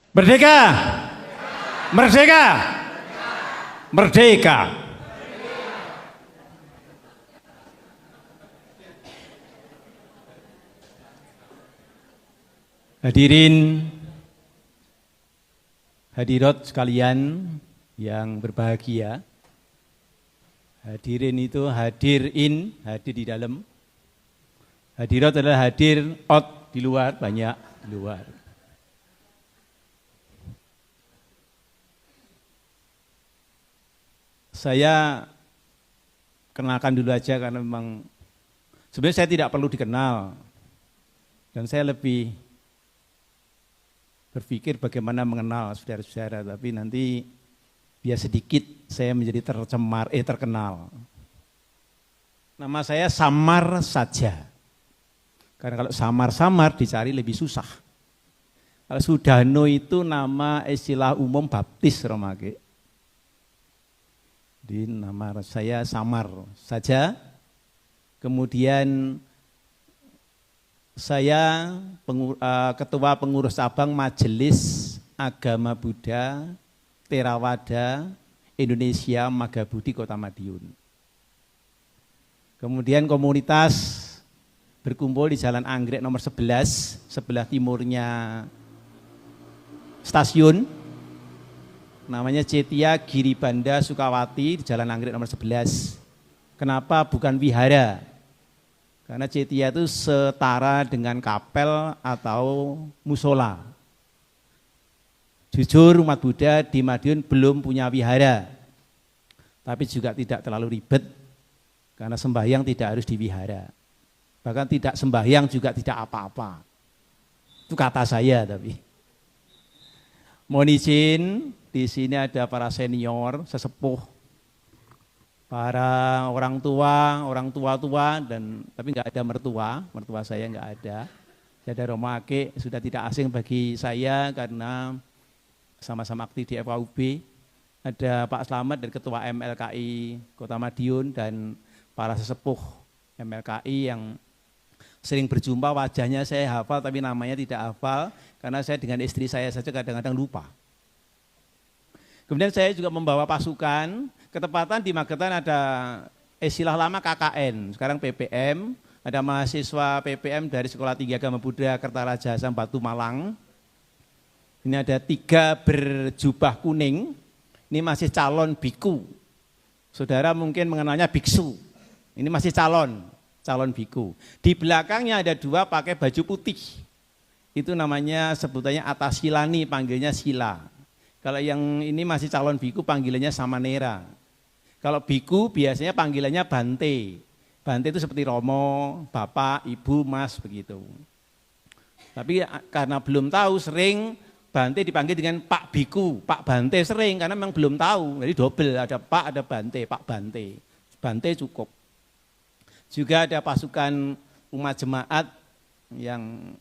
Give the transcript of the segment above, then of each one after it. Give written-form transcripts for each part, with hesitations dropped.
Merdeka! Merdeka! Merdeka! Hadirin, hadirat sekalian yang berbahagia. Hadirin itu hadir di dalam. Hadirat adalah hadir out di luar, banyak di luar. Saya kenalkan dulu aja karena memang sebenarnya saya tidak perlu dikenal. Dan saya lebih berpikir bagaimana mengenal saudara-saudara, tapi nanti biar sedikit saya menjadi terkenal. Nama saya samar saja. Karena kalau samar-samar dicari lebih susah. Kalau Sudano itu nama istilah umum baptis Romake. Di nama saya samar saja. Kemudian saya ketua pengurus cabang Majelis Agama Buddha Theravada Indonesia Magabudi Kota Madiun. Kemudian komunitas berkumpul di Jalan Anggrek nomor 11, sebelah timurnya stasiun. Namanya Cetia Giribanda Sukawati di Jalan Anggrek nomor 11. Kenapa bukan wihara? Karena Cetia itu setara dengan kapel atau musola. Jujur umat Buddha di Madiun belum punya wihara. Tapi juga tidak terlalu ribet. Karena sembahyang tidak harus di wihara. Bahkan tidak sembahyang juga tidak apa-apa. Itu kata saya tapi. Mohon izin, di sini ada para senior, sesepuh, para orang tua dan tapi nggak ada mertua saya nggak ada. Ada Romo Ake sudah tidak asing bagi saya karena sama-sama aktif di FKUB. Ada Pak Slamet dari Ketua MLKI Kota Madiun dan para sesepuh MLKI yang sering berjumpa, wajahnya saya hafal tapi namanya tidak hafal karena saya dengan istri saya saja kadang-kadang lupa. Kemudian saya juga membawa pasukan, ketepatan di Magetan ada istilah lama KKN, sekarang PPM, ada mahasiswa PPM dari Sekolah Tinggi Agama Buddha Kertaraja Asam Batu Malang. Ini ada 3 berjubah kuning, ini masih calon biku. Saudara mungkin mengenalnya biksu, ini masih calon biku. Di belakangnya ada 2 pakai baju putih. Itu namanya sebutannya Atasilani, panggilnya Sila. Kalau yang ini masih calon biku panggilannya Samanera. Kalau biku biasanya panggilannya Bante. Bante itu seperti Romo, Bapak, Ibu, Mas begitu. Tapi karena belum tahu sering Bante dipanggil dengan Pak Biku, Pak Bante sering karena memang belum tahu. Jadi double, ada Pak, ada Bante, Pak Bante. Bante cukup. Juga ada pasukan umat jemaat yang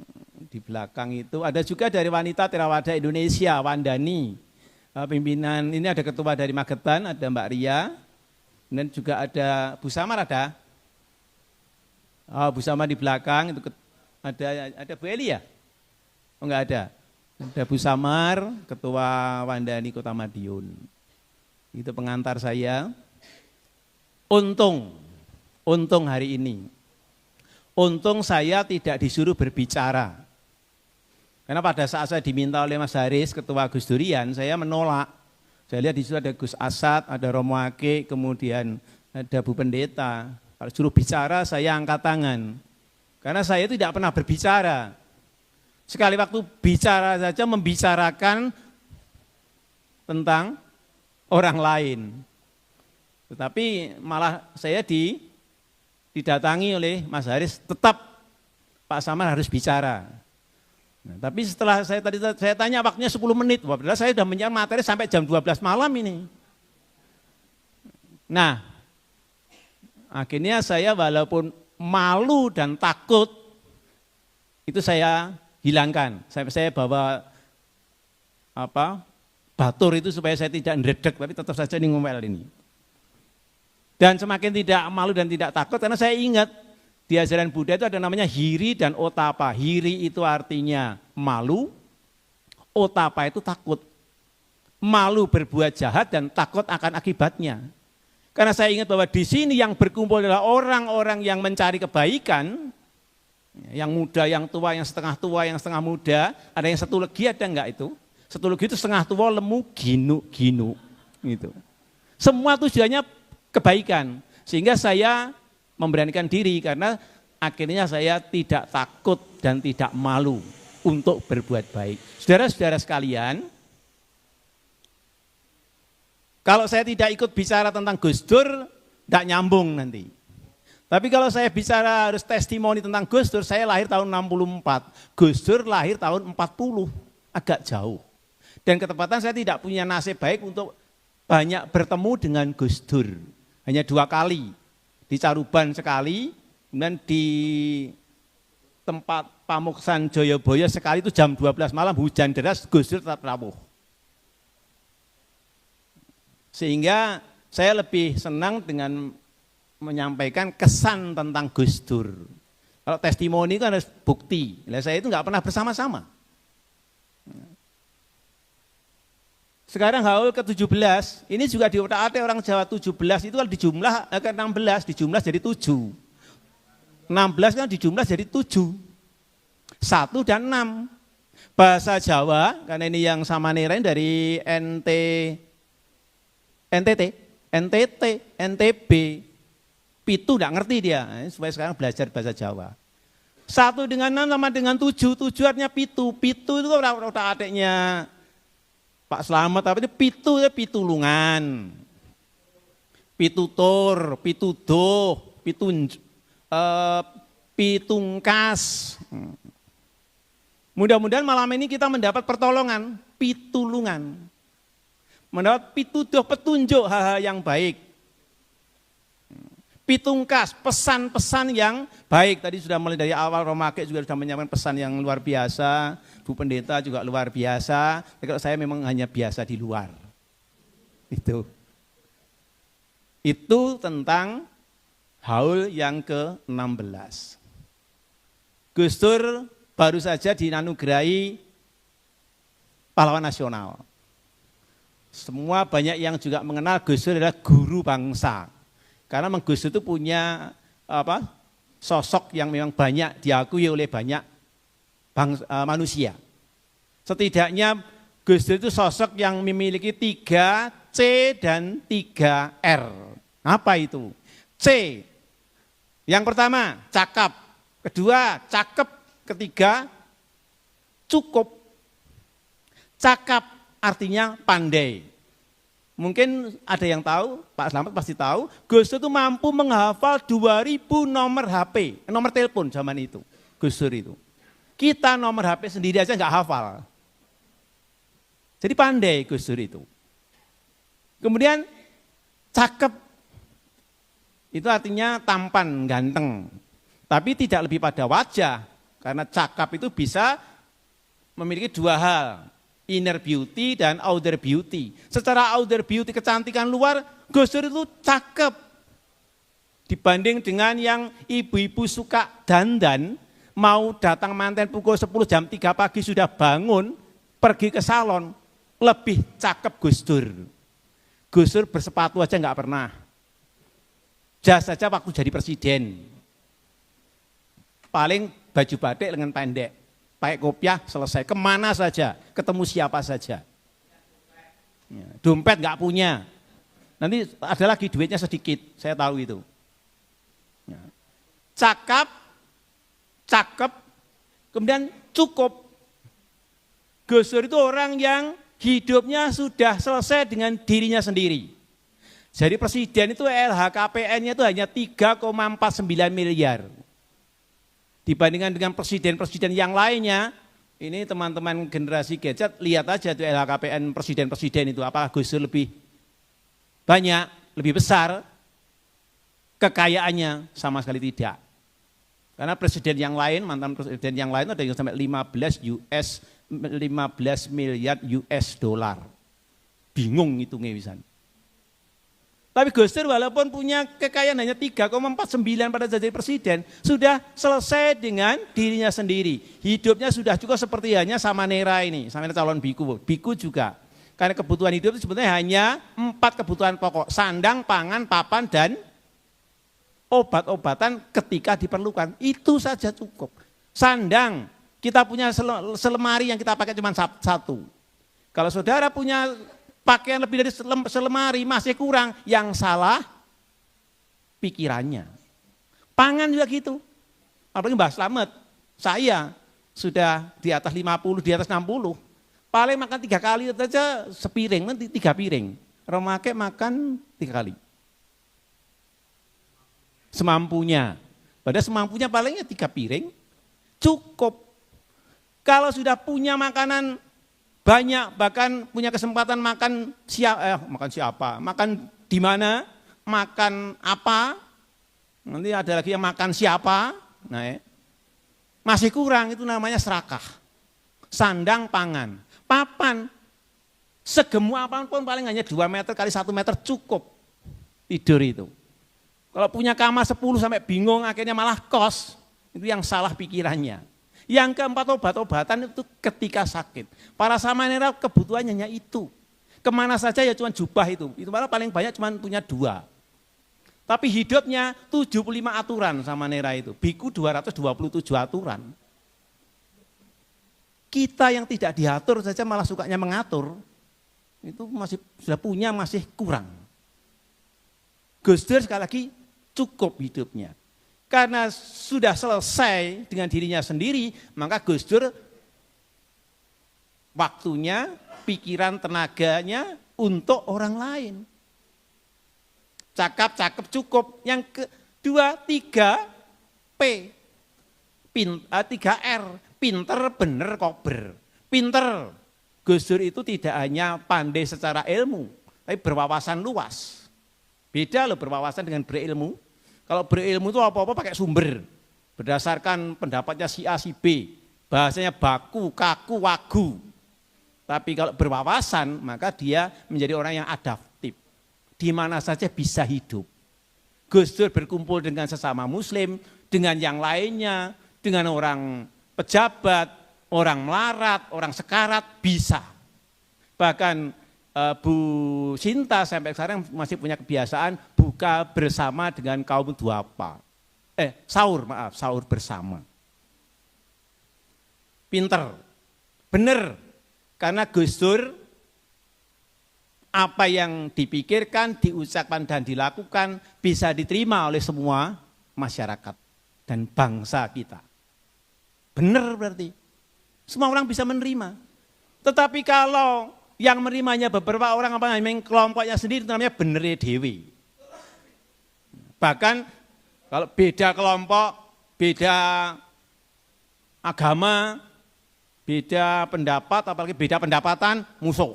di belakang itu. Ada juga dari wanita Theravada Indonesia, Wandani. Pimpinan ini ada ketua dari Magetan, ada Mbak Ria. Dan juga ada Bu Samar ada. Oh, Bu Samar di belakang itu ada Bu Eli ya? Oh enggak ada. Ada Bu Samar, ketua Wandani Kota Madiun. Itu pengantar saya. Untung hari ini. Untung saya tidak disuruh berbicara. Karena pada saat saya diminta oleh Mas Haris, ketua Gus Durian, saya menolak. Saya lihat di situ ada Gus Asad, ada Romo Ake, kemudian ada Bu Pendeta. Kalau suruh bicara, saya angkat tangan. Karena saya tidak pernah berbicara. Sekali waktu bicara saja membicarakan tentang orang lain. Tetapi malah saya didatangi oleh Mas Haris, tetap Pak Samar harus bicara. Nah, tapi setelah saya tanya waktunya 10 menit, padahal saya sudah menyiapkan materi sampai jam 12 malam ini. Nah, akhirnya saya walaupun malu dan takut, itu saya hilangkan. Saya bawa batur itu supaya saya tidak ngeredek, tapi tetap saja ini ngomel ini. Dan semakin tidak malu dan tidak takut, karena saya ingat, di ajaran Buddha itu ada namanya hiri dan otapa. Hiri itu artinya malu, otapa itu takut. Malu berbuat jahat dan takut akan akibatnya. Karena saya ingat bahwa di sini yang berkumpul adalah orang-orang yang mencari kebaikan, yang muda, yang tua, yang setengah muda, ada yang satu legi, ada enggak itu? Satu legi itu setengah tua, lemu, ginu, gitu. Semua tujuannya kebaikan, sehingga saya memberanikan diri karena akhirnya saya tidak takut dan tidak malu untuk berbuat baik. Saudara-saudara sekalian, kalau saya tidak ikut bicara tentang Gus Dur, tidak nyambung nanti. Tapi kalau saya bicara harus testimoni tentang Gus Dur, saya lahir tahun 64, Gus Dur lahir tahun 40, agak jauh. Dan ketepatan saya tidak punya nasib baik untuk banyak bertemu dengan Gus Dur. Hanya 2 kali, di Caruban sekali, kemudian di tempat Pamuksan Joyoboyo sekali itu jam 12 malam, hujan deras, Gus Dur tetap rawuh. Sehingga saya lebih senang dengan menyampaikan kesan tentang Gus Dur. Kalau testimoni kan harus bukti. Nah, saya itu nggak pernah bersama-sama. Sekarang haul ke-17, ini juga di otak-atik orang Jawa 17 itu kalau dijumlah ke 16, dijumlah jadi 7. 16 kan dijumlah jadi 7. 1 dan 6. Bahasa Jawa, karena ini yang sama nirain dari NTT, NTB, pitu enggak ngerti dia, supaya sekarang belajar bahasa Jawa. 1 dengan 6 sama dengan 7, 7 artinya pitu, pitu itu kan otak-atiknya Pak Slamet, tapi itu pitu, pitulungan, pitutur, pituduh, pitungkas. Mudah-mudahan malam ini kita mendapat pertolongan, pitulungan. Mendapat pituduh, petunjuk hal-hal yang baik. Pitungkas, pesan-pesan yang baik. Tadi sudah mulai dari awal Romake juga sudah menyampaikan pesan yang luar biasa. Bu Pendeta juga luar biasa. Tapi kalau saya memang hanya biasa di luar. Itu tentang haul yang ke-16. Gus Dur baru saja dinanugerahi pahlawan nasional. Semua banyak yang juga mengenal Gus Dur adalah guru bangsa. Karena Gus Dur itu punya sosok yang memang banyak diakui oleh banyak manusia. Setidaknya Gus Dur itu sosok yang memiliki 3C dan 3R. Apa itu? C, yang pertama cakap, kedua cakep, ketiga cukup. Cakap artinya pandai. Mungkin ada yang tahu, Pak Slamet pasti tahu, Gus Dur itu mampu menghafal 2000 nomor HP, nomor telepon zaman itu, Gus Dur itu. Kita nomor HP sendiri aja nggak hafal. Jadi pandai Gus Dur itu. Kemudian cakep, itu artinya tampan, ganteng. Tapi tidak lebih pada wajah, karena cakap itu bisa memiliki 2 hal. Inner beauty dan outer beauty. Secara outer beauty, kecantikan luar, Gus Dur itu cakep. Dibanding dengan yang ibu-ibu suka dandan, mau datang manten pukul 10 jam 3 pagi sudah bangun, pergi ke salon, lebih cakep Gus Dur. Gus Dur bersepatu aja enggak pernah. Jas saja waktu jadi presiden. Paling baju batik lengan pendek. Pakai kopiah selesai, kemana saja, ketemu siapa saja. Dompet nggak punya, nanti ada lagi duitnya sedikit, saya tahu itu. Cakep, kemudian cukup. Gus Dur itu orang yang hidupnya sudah selesai dengan dirinya sendiri. Jadi presiden itu LHKPN-nya itu hanya 3,49 miliar. Dibandingkan dengan presiden-presiden yang lainnya, ini teman-teman generasi gadget, lihat aja tuh LHKPN presiden-presiden itu, apakah Gus Dur lebih banyak, lebih besar, kekayaannya sama sekali tidak. Karena presiden yang lain, mantan presiden yang lain ada yang sampai 15 miliar US dollar. Bingung itu ngewisan. Tapi Gus Dur walaupun punya kekayaan hanya 3,49 pada jadi presiden, sudah selesai dengan dirinya sendiri. Hidupnya sudah cukup seperti hanya Samanera ini, Samanera calon biku. Biku juga. Karena kebutuhan hidup itu sebenarnya hanya 4 kebutuhan pokok. Sandang, pangan, papan, dan obat-obatan ketika diperlukan. Itu saja cukup. Sandang, kita punya selemari yang kita pakai cuma 1. Kalau saudara punya pakaian lebih dari selemari masih kurang, yang salah pikirannya. Pangan juga gitu. Apalagi Mbah Slamet, saya sudah di atas 50, di atas 60. Paling makan 3 kali saja sepiring, nanti 3 piring. Romake makan 3 kali. Semampunya. Padahal semampunya palingnya 3 piring, cukup. Kalau sudah punya makanan banyak, bahkan punya kesempatan makan siapa, makan di mana, makan apa, nanti ada lagi yang makan siapa, nah, masih kurang, itu namanya serakah. Sandang, pangan, papan, segemuk apapun paling hanya 2 meter kali 1 meter cukup tidur itu. Kalau punya kamar 10 sampai bingung akhirnya malah kos, itu yang salah pikirannya. Yang keempat obat-obatan itu ketika sakit. Para Samanera kebutuhannya hanya itu. Kemana saja ya cuma jubah itu malah paling banyak cuma punya 2. Tapi hidupnya 75 aturan Samanera itu, biku 227 aturan. Kita yang tidak diatur saja malah sukanya mengatur, itu masih sudah punya masih kurang. Gus Dur sekali lagi cukup hidupnya. Karena sudah selesai dengan dirinya sendiri, maka Gus Dur waktunya, pikiran, tenaganya untuk orang lain. Cakap-cakap cukup. Yang kedua, 3P, 3R, pinter, bener, kober. Pinter, Gus Dur itu tidak hanya pandai secara ilmu, tapi berwawasan luas. Beda loh berwawasan dengan berilmu. Kalau berilmu itu apa-apa pakai sumber, berdasarkan pendapatnya si A, si B, bahasanya baku, kaku, wagu. Tapi kalau berwawasan, maka dia menjadi orang yang adaptif, di mana saja bisa hidup. Gus Dur berkumpul dengan sesama muslim, dengan yang lainnya, dengan orang pejabat, orang melarat, orang sekarat, bisa. Bahkan Bu Sinta sampai sekarang masih punya kebiasaan buka bersama dengan kaum duafa. Sahur bersama. Pinter, bener, karena Gus Dur apa yang dipikirkan, diucapkan dan dilakukan bisa diterima oleh semua masyarakat dan bangsa kita. Bener berarti, semua orang bisa menerima. Tetapi kalau yang menerimanya beberapa orang apa namanya kelompoknya sendiri, itu namanya bener dewi. Bahkan kalau beda kelompok, beda agama, beda pendapat, apalagi beda pendapatan, musuh.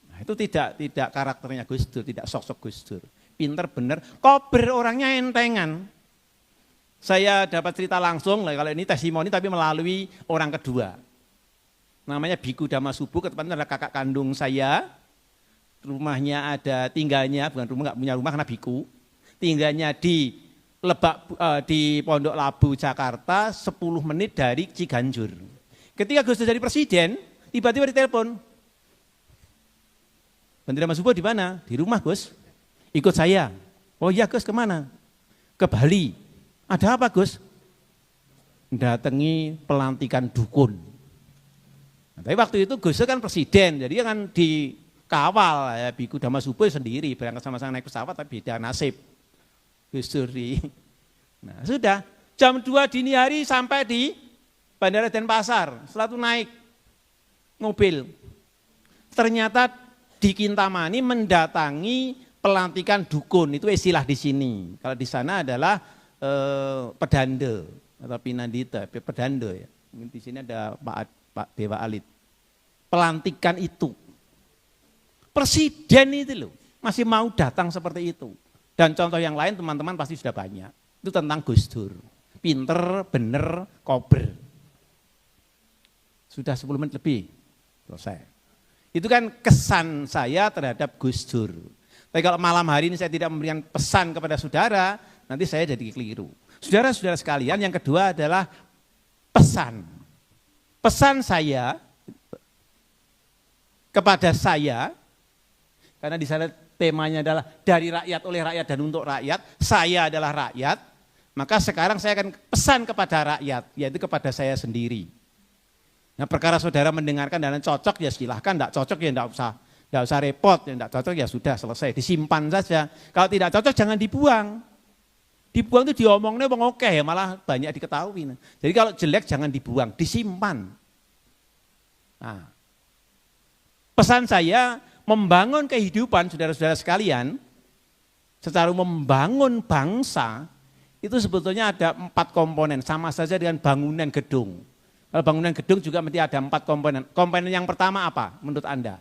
Nah, itu tidak karakternya Gus Dur, tidak sosok Gus Dur. Pinter bener, kober orangnya entengan. Saya dapat cerita langsung, kalau ini testimoni tapi melalui orang kedua. Namanya Biku Damasubu, ketepatnya adalah kakak kandung saya. Rumahnya tinggalnya, bukan rumah, nggak punya rumah karena biku. Tinggalnya di di Pondok Labu, Jakarta, 10 menit dari Ciganjur. Ketika Gus Dur jadi presiden, tiba-tiba ditelepon. Menteri Damasubu di mana? Di rumah Gus. Ikut saya. Oh iya Gus, kemana? Ke Bali. Ada apa Gus? Datangi pelantikan dukun. Nah, tapi waktu itu Gus Dur kan presiden, jadi kan dikawal ya, Biku Damasubu sendiri, berangkat sama-sama naik pesawat tapi beda nasib. Gus Dur nah sudah, jam 2 dini hari sampai di Bandara Denpasar, setelah itu naik mobil. Ternyata di Kintamani mendatangi pelantikan dukun, itu istilah di sini. Kalau di sana adalah pedande atau pinandita, pedande ya. Di sini ada Pak Dewa Alit. Pelantikan itu. Presiden itu loh, masih mau datang seperti itu. Dan contoh yang lain teman-teman pasti sudah banyak. Itu tentang Gus Dur. Pinter, bener, kober. Sudah 10 menit lebih, selesai. Itu kan kesan saya terhadap Gus Dur. Tapi kalau malam hari ini saya tidak memberikan pesan kepada saudara, nanti saya jadi keliru. Saudara-saudara sekalian, yang kedua adalah pesan. Pesan saya kepada saya, karena di sana temanya adalah dari rakyat, oleh rakyat, dan untuk rakyat, saya adalah rakyat, maka sekarang saya akan pesan kepada rakyat, yaitu kepada saya sendiri. Nah, perkara saudara mendengarkan dan cocok ya silahkan, tidak cocok ya tidak usah repot, ya tidak cocok ya sudah selesai, disimpan saja. Kalau tidak cocok jangan dibuang. Dibuang itu diomongnya wong oke ya, malah banyak diketahui. Jadi kalau jelek jangan dibuang, disimpan. Nah, pesan saya membangun kehidupan saudara-saudara sekalian, secara membangun bangsa, itu sebetulnya ada 4 komponen, sama saja dengan bangunan gedung. Kalau bangunan gedung juga mesti ada 4 komponen. Komponen yang pertama apa menurut Anda?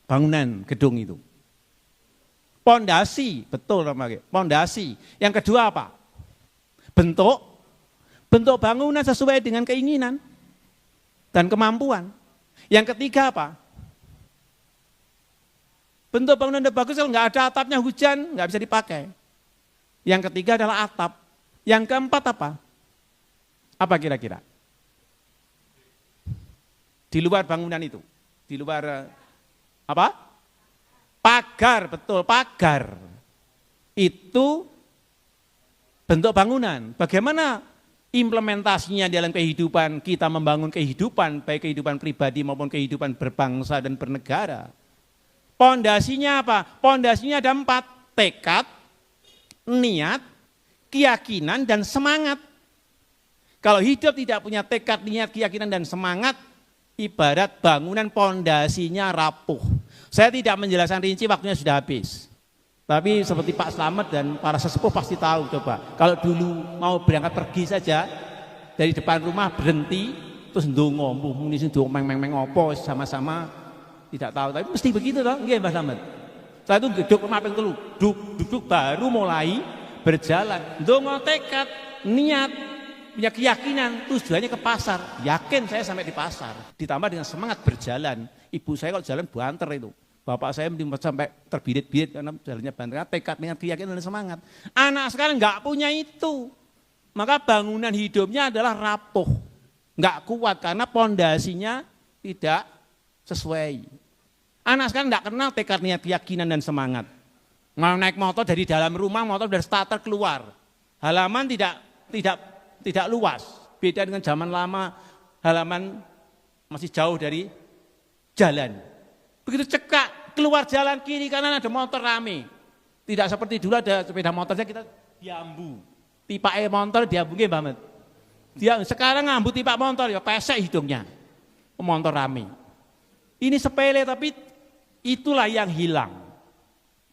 Bangunan gedung itu. Pondasi, betul namanya, pondasi. Yang kedua apa? Bentuk bangunan sesuai dengan keinginan dan kemampuan. Yang ketiga apa? Bentuk bangunan udah bagus, kalau nggak ada atapnya hujan, nggak bisa dipakai. Yang ketiga adalah atap. Yang keempat apa? Apa kira-kira? Di luar bangunan itu, di luar apa? Pagar, betul, pagar. Itu bentuk bangunan. Bagaimana implementasinya dalam kehidupan kita membangun kehidupan, baik kehidupan pribadi maupun kehidupan berbangsa dan bernegara. Pondasinya apa? Pondasinya ada 4, tekad, niat, keyakinan, dan semangat. Kalau hidup tidak punya tekad, niat, keyakinan, dan semangat, ibarat bangunan pondasinya rapuh. Saya tidak menjelaskan rinci, waktunya sudah habis. Tapi seperti Pak Slamet dan para sesepuh pasti tahu, coba. Kalau dulu mau berangkat pergi saja, dari depan rumah berhenti, terus ndonga, muni sing ndonga meng opo sama-sama tidak tahu. Tapi mesti begitu toh, nggih Pak Slamet. Setelah itu geduk rumah ping 3, duduk baru mulai berjalan. Ndonga tekad, niat, punya keyakinan, tujuannya ke pasar. Yakin saya sampai di pasar. Ditambah dengan semangat berjalan. Ibu saya kalau jalan banter itu. Bapak saya sampai terbirit-birit karena jalannya banter. Tekad dengan keyakinan dan semangat. Anak sekarang nggak punya itu. Maka bangunan hidupnya adalah rapuh. Nggak kuat karena pondasinya tidak sesuai. Anak sekarang nggak kenal tekad, niat, keyakinan, dan semangat. Mau naik motor dari dalam rumah, motor dari starter keluar. Halaman tidak luas. Beda dengan zaman lama, halaman masih jauh dari jalan. Begitu cekak, keluar jalan kiri kanan ada motor rame. Tidak seperti dulu ada sepeda motornya kita diambu. Tipa motor diambungin banget. Dia sekarang ngambu tipa motor ya pesek hidungnya. Motor rame. Ini sepele tapi itulah yang hilang.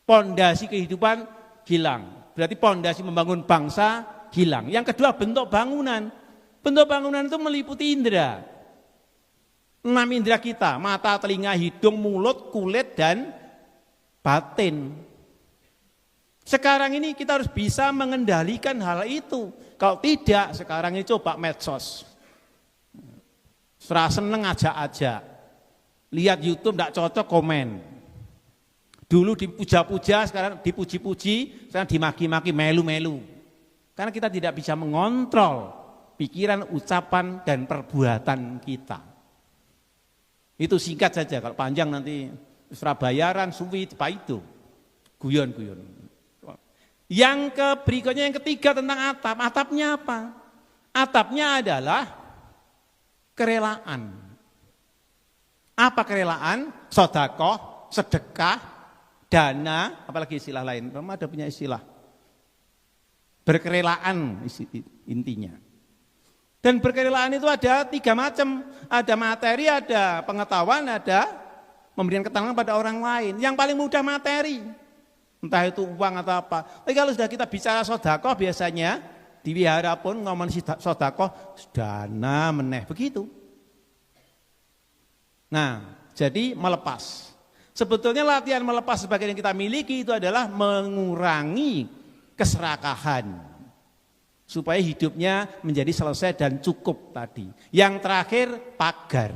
Pondasi kehidupan hilang. Berarti pondasi membangun bangsa hilang. Yang kedua bentuk bangunan. Bentuk bangunan itu meliputi indera. 6 indera kita, mata, telinga, hidung, mulut, kulit, dan batin. Sekarang ini kita harus bisa mengendalikan hal itu. Kalau tidak, sekarang ini coba medsos. Serah seneng aja. Lihat YouTube tidak cocok, komen. Dulu dipuja-puja, sekarang dipuji-puji, sekarang dimaki-maki, melu-melu. Karena kita tidak bisa mengontrol pikiran, ucapan, dan perbuatan kita. Itu singkat saja, kalau panjang nanti Surabayaran, Suwi, apa itu? Guyon-guyon. Yang berikutnya yang ketiga tentang atap. Atapnya apa? Atapnya adalah kerelaan. Apa kerelaan? Sedekah, sedekah, dana, apalagi istilah lain. Memang ada punya istilah. Berkerelaan intinya. Dan berkerelaan itu ada 3 macam. Ada materi, ada pengetahuan, ada memberikan keterangan pada orang lain. Yang paling mudah materi. Entah itu uang atau apa. Tapi kalau sudah kita bicara sedekah biasanya di wihara pun ngomong sedekah dana meneh begitu. Nah, jadi melepas. Sebetulnya latihan melepas sebagian yang kita miliki itu adalah mengurangi keserakahan. Supaya hidupnya menjadi selesai dan cukup tadi. Yang terakhir pagar.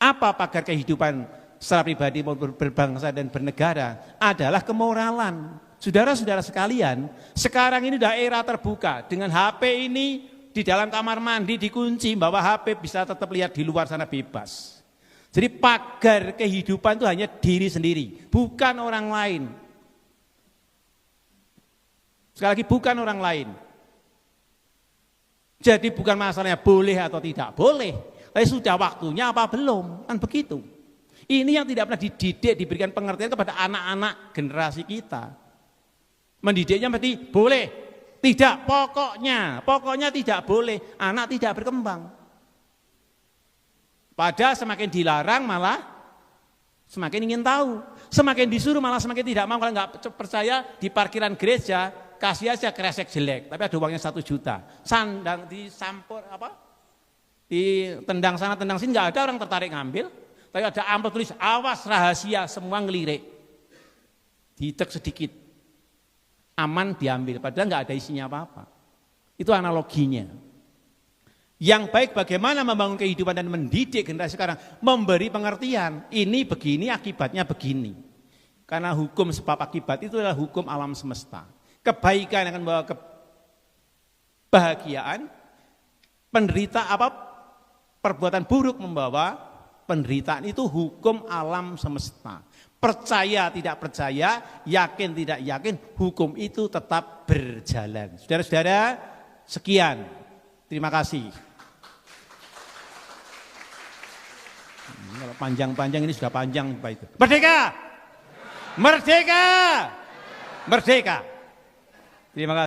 Apa pagar kehidupan secara pribadi maupun berbangsa dan bernegara adalah kemoralan. Saudara-saudara sekalian, sekarang ini udah era terbuka. Dengan HP ini di dalam kamar mandi dikunci, bahwa HP bisa tetap lihat di luar sana bebas. Jadi pagar kehidupan itu hanya diri sendiri, bukan orang lain. Sekali lagi, bukan orang lain. Jadi bukan masalahnya boleh atau tidak boleh, tapi sudah waktunya apa belum, kan begitu. Ini yang tidak pernah dididik, diberikan pengertian kepada anak-anak generasi kita. Mendidiknya berarti boleh, tidak, pokoknya tidak boleh, anak tidak berkembang. Padahal semakin dilarang malah semakin ingin tahu, semakin disuruh malah semakin tidak mau. Kalau nggak percaya, di parkiran gereja kasih aja kresek jelek, tapi ada uangnya 1 juta, sandang disampur ditendang sana tendang sini, nggak ada orang tertarik ngambil. Tapi ada amplop tulis awas rahasia, semua ngelirik, ditek sedikit, aman diambil, padahal nggak ada isinya apa-apa. Itu analoginya. Yang baik bagaimana membangun kehidupan dan mendidik generasi sekarang, memberi pengertian, ini begini akibatnya begini. Karena hukum sebab akibat itu adalah hukum alam semesta. Kebaikan akan membawa kebahagiaan, perbuatan buruk membawa penderitaan. Itu hukum alam semesta. Percaya tidak percaya, yakin tidak yakin, hukum itu tetap berjalan. Saudara-saudara, sekian. Terima kasih. Kalau panjang-panjang ini sudah panjang Pak itu. Merdeka! Merdeka! Merdeka! Terima kasih.